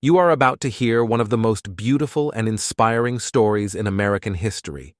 You are about to hear one of the most beautiful and inspiring stories in American history.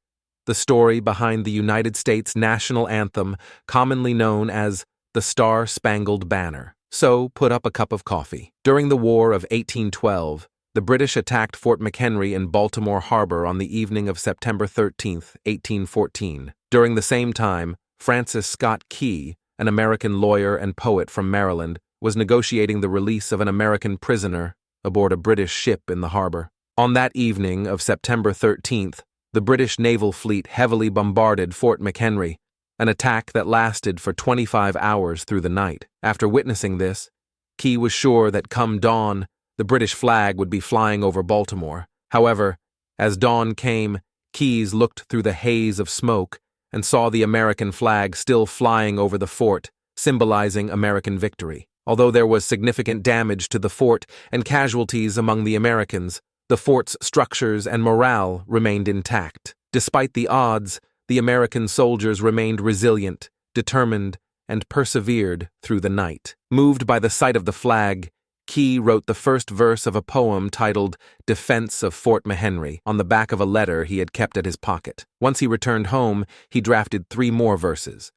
The story behind the United States national anthem, commonly known as the Star-Spangled Banner. So, put up a cup of coffee. During the War of 1812, the British attacked Fort McHenry in Baltimore Harbor on the evening of September 13, 1814. During the same time, Francis Scott Key, an American lawyer and poet from Maryland, was negotiating the release of an American prisoner aboard a British ship in the harbor. On that evening of September 13th, the British naval fleet heavily bombarded Fort McHenry, an attack that lasted for 25 hours through the night. After witnessing this, Key was sure that come dawn, the British flag would be flying over Baltimore. However, as dawn came, Keyes looked through the haze of smoke and saw the American flag still flying over the fort, symbolizing American victory. Although there was significant damage to the fort and casualties among the Americans, the fort's structures and morale remained intact. Despite the odds, the American soldiers remained resilient, determined, and persevered through the night. Moved by the sight of the flag, Key wrote the first verse of a poem titled Defense of Fort McHenry on the back of a letter he had kept at his pocket. Once he returned home, he drafted 3 more verses.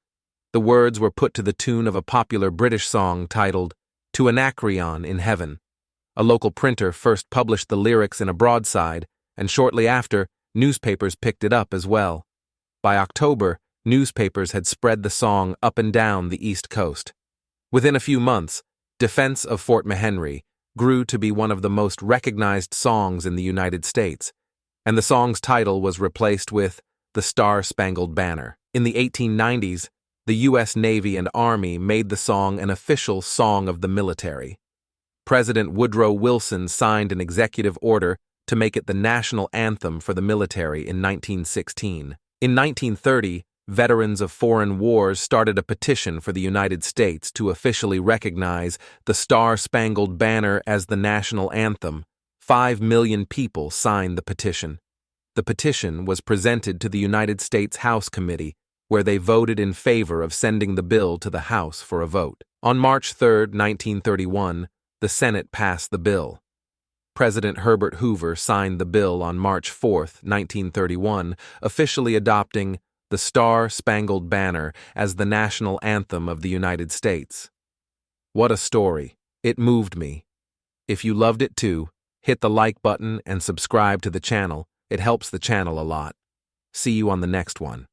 The words were put to the tune of a popular British song titled To Anacreon in Heaven. A local printer first published the lyrics in a broadside, and shortly after, newspapers picked it up as well. By October, newspapers had spread the song up and down the East Coast. Within a few months, Defense of Fort McHenry grew to be one of the most recognized songs in the United States, and the song's title was replaced with the Star-Spangled Banner. In the 1890s, the U.S. Navy and Army made the song an official song of the military. President Woodrow Wilson signed an executive order to make it the national anthem for the military in 1916. In 1930, veterans of foreign wars started a petition for the United States to officially recognize the Star-Spangled Banner as the national anthem. 5 million people signed the petition. The petition was presented to the United States House Committee, where they voted in favor of sending the bill to the House for a vote. On March 3, 1931, the Senate passed the bill. President Herbert Hoover signed the bill on March 4, 1931, officially adopting the Star-Spangled Banner as the national anthem of the United States. What a story. It moved me. If you loved it too, hit the like button and subscribe to the channel. It helps the channel a lot. See you on the next one.